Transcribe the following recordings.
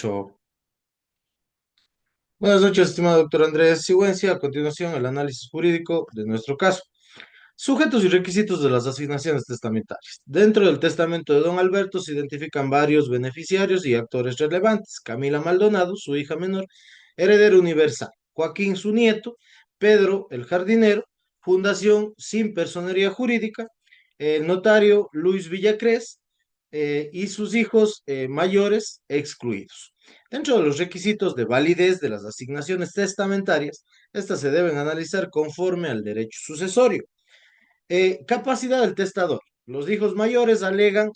Hecho. Buenas noches, estimado doctor Andrés Sigüencia. A continuación, el análisis jurídico de nuestro caso. Sujetos y requisitos de las asignaciones testamentarias. Dentro del testamento de don Alberto se identifican varios beneficiarios y actores relevantes. Camila Maldonado, su hija menor, heredero universal. Joaquín, su nieto. Pedro, el jardinero. Fundación sin personería jurídica. El notario Luis Villacrés y sus hijos mayores excluidos. Dentro de los requisitos de validez de las asignaciones testamentarias, estas se deben analizar conforme al derecho sucesorio. Capacidad del testador. Los hijos mayores alegan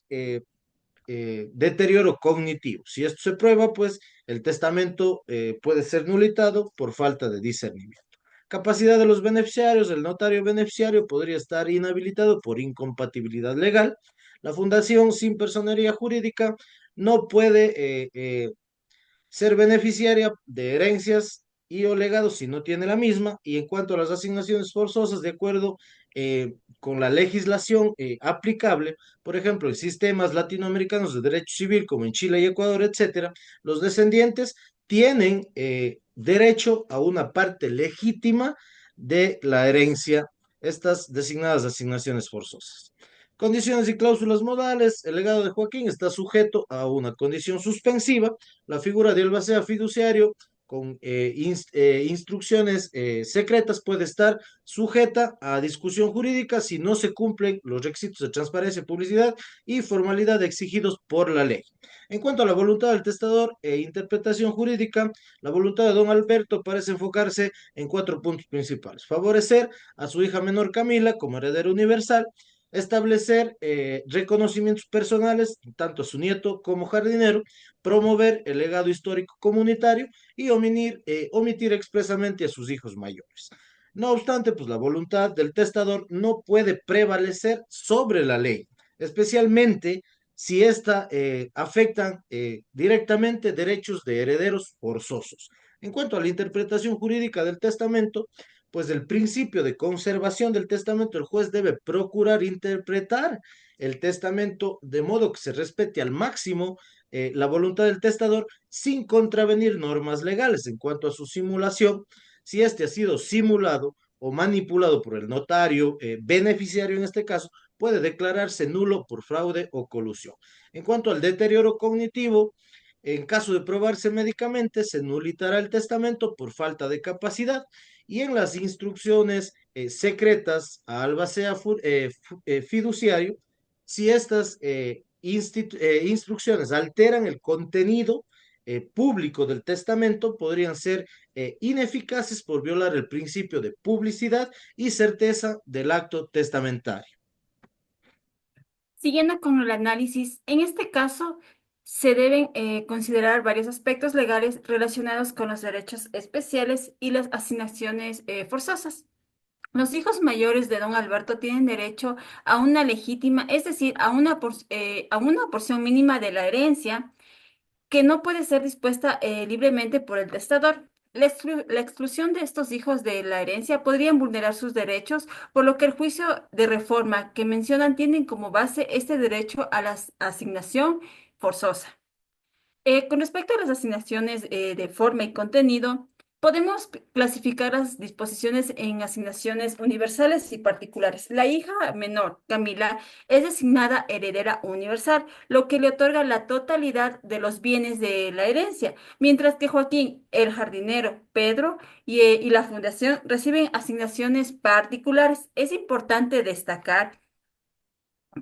deterioro cognitivo. Si esto se prueba, pues el testamento puede ser nulitado por falta de discernimiento. Capacidad de los beneficiarios. El notario beneficiario podría estar inhabilitado por incompatibilidad legal. La fundación sin personería jurídica no puede ser beneficiaria de herencias y o legados si no tiene la misma. Y en cuanto a las asignaciones forzosas, de acuerdo con la legislación aplicable, por ejemplo, en sistemas latinoamericanos de derecho civil, como en Chile y Ecuador, etcétera, los descendientes tienen derecho a una parte legítima de la herencia, estas designadas asignaciones forzosas. Condiciones y cláusulas modales. El legado de Joaquín está sujeto a una condición suspensiva. La figura de albacea fiduciario con instrucciones secretas puede estar sujeta a discusión jurídica si no se cumplen los requisitos de transparencia, publicidad y formalidad exigidos por la ley. En cuanto a la voluntad del testador e interpretación jurídica, la voluntad de don Alberto parece enfocarse en cuatro puntos principales. Favorecer a su hija menor Camila como heredera universal, establecer reconocimientos personales, tanto a su nieto como jardinero, promover el legado histórico comunitario y omitir expresamente a sus hijos mayores. No obstante, pues la voluntad del testador no puede prevalecer sobre la ley, especialmente si ésta afecta directamente derechos de herederos forzosos. En cuanto a la interpretación jurídica del testamento, pues el principio de conservación del testamento, el juez debe procurar interpretar el testamento de modo que se respete al máximo la voluntad del testador sin contravenir normas legales. En cuanto a su simulación, si este ha sido simulado o manipulado por el notario beneficiario en este caso, puede declararse nulo por fraude o colusión. En cuanto al deterioro cognitivo, en caso de probarse médicamente, se nulitará el testamento por falta de capacidad y en las instrucciones secretas a albacea fiduciario, si estas instrucciones alteran el contenido público del testamento, podrían ser ineficaces por violar el principio de publicidad y certeza del acto testamentario. Siguiendo con el análisis, en este caso se deben considerar varios aspectos legales relacionados con los derechos especiales y las asignaciones forzosas. Los hijos mayores de don Alberto tienen derecho a una legítima, es decir, a una porción mínima de la herencia que no puede ser dispuesta libremente por el testador. La exclusión de estos hijos de la herencia podrían vulnerar sus derechos, por lo que el juicio de reforma que mencionan tienen como base este derecho a la asignación forzosa. Con respecto a las asignaciones de forma y contenido, podemos clasificar las disposiciones en asignaciones universales y particulares. La hija menor, Camila, es designada heredera universal, lo que le otorga la totalidad de los bienes de la herencia, mientras que Joaquín, el jardinero, Pedro y la fundación reciben asignaciones particulares. Es importante destacar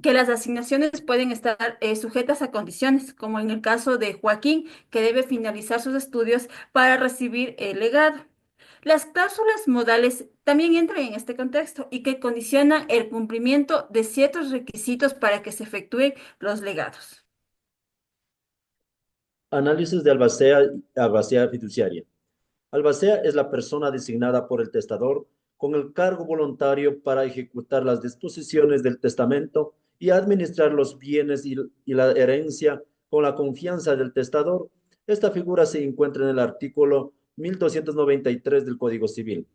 que las asignaciones pueden estar sujetas a condiciones, como en el caso de Joaquín, que debe finalizar sus estudios para recibir el legado. Las cláusulas modales también entran en este contexto y que condicionan el cumplimiento de ciertos requisitos para que se efectúen los legados. Análisis de albacea fiduciaria. Albacea es la persona designada por el testador con el cargo voluntario para ejecutar las disposiciones del testamento y administrar los bienes y la herencia con la confianza del testador. Esta figura se encuentra en el artículo 1293 del Código Civil.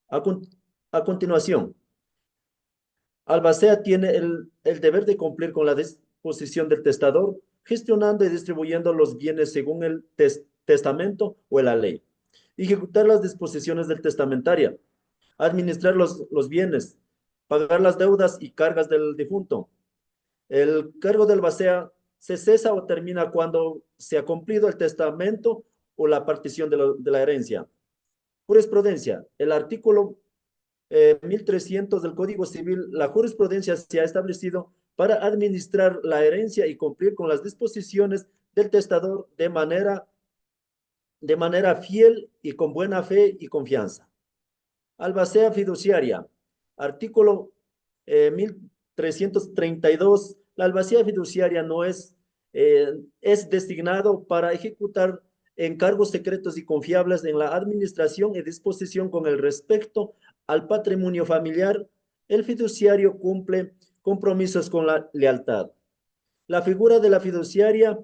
A, con- a continuación, Albacea tiene el deber de cumplir con la disposición del testador gestionando y distribuyendo los bienes según el testamento o la ley. Ejecutar las disposiciones del testamentario, administrar los bienes, pagar las deudas y cargas del difunto. El cargo del albacea se cesa o termina cuando se ha cumplido el testamento o la partición de la herencia. Jurisprudencia. El artículo 1300 del Código Civil, la jurisprudencia se ha establecido para administrar la herencia y cumplir con las disposiciones del testador de manera fiel y con buena fe y confianza. Albacea fiduciaria. Artículo 1332. La albacea fiduciaria no es designado para ejecutar encargos secretos y confiables en la administración y disposición con el respecto al patrimonio familiar. El fiduciario cumple compromisos con la lealtad. La figura de la fiduciaria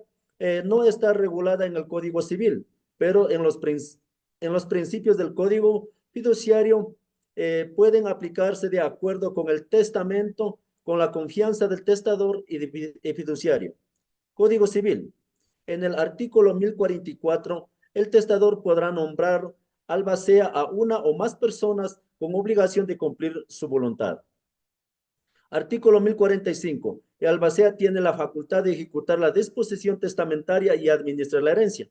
no está regulada en el Código Civil, pero en los principios del Código fiduciario pueden aplicarse de acuerdo con el testamento, con la confianza del testador y fiduciario. Código Civil. En el artículo 1044, el testador podrá nombrar albacea a una o más personas con obligación de cumplir su voluntad. Artículo 1045. El albacea tiene la facultad de ejecutar la disposición testamentaria y administrar la herencia.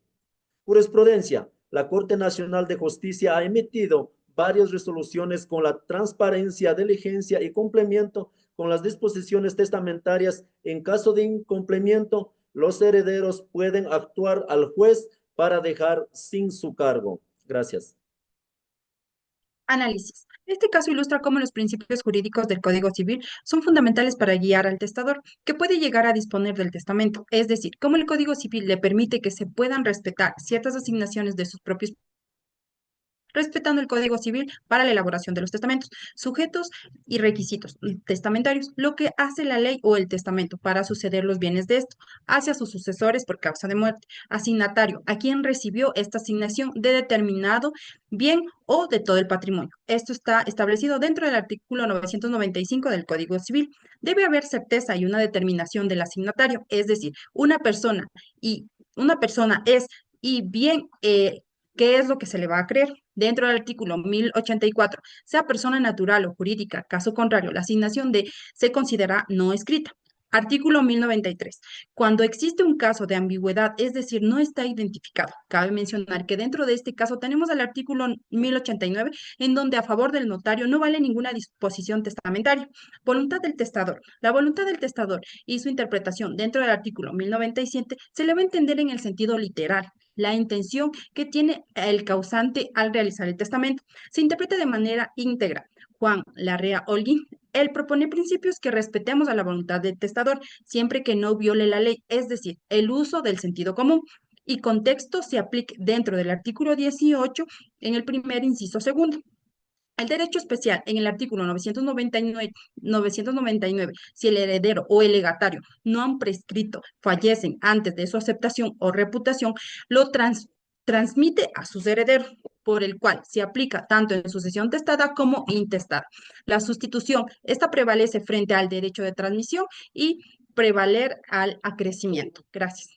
Jurisprudencia. La Corte Nacional de Justicia ha emitido varias resoluciones con la transparencia, diligencia y cumplimiento con las disposiciones testamentarias. En caso de incumplimiento, los herederos pueden actuar al juez para dejar sin su cargo. Gracias. Análisis. Este caso ilustra cómo los principios jurídicos del Código Civil son fundamentales para guiar al testador, que puede llegar a disponer del testamento, es decir, cómo el Código Civil le permite que se puedan respetar ciertas asignaciones de sus propios respetando el Código Civil para la elaboración de los testamentos, sujetos y requisitos testamentarios, lo que hace la ley o el testamento para suceder los bienes de esto hacia sus sucesores por causa de muerte, asignatario, a quien recibió esta asignación de determinado bien o de todo el patrimonio. Esto está establecido dentro del artículo 995 del Código Civil. Debe haber certeza y una determinación del asignatario, es decir, una persona es y bien ¿qué es lo que se le va a creer? Dentro del artículo 1084, sea persona natural o jurídica, caso contrario, la asignación se considera no escrita. Artículo 1093. Cuando existe un caso de ambigüedad, es decir, no está identificado, cabe mencionar que dentro de este caso tenemos el artículo 1089, en donde a favor del notario no vale ninguna disposición testamentaria. Voluntad del testador. La voluntad del testador y su interpretación dentro del artículo 1097 se le va a entender en el sentido literal, la intención que tiene el causante al realizar el testamento. Se interpreta de manera íntegra. Juan Larrea Holguín, él propone principios que respetemos a la voluntad del testador, siempre que no viole la ley, es decir, el uso del sentido común, y contexto se aplique dentro del artículo 18 en el primer inciso segundo. El derecho especial en el artículo 999, si el heredero o el legatario no han prescrito, fallecen antes de su aceptación o reputación, lo transmite a sus herederos, por el cual se aplica tanto en sucesión testada como intestada. La sustitución, esta prevalece frente al derecho de transmisión y prevaler al acrecimiento. Gracias.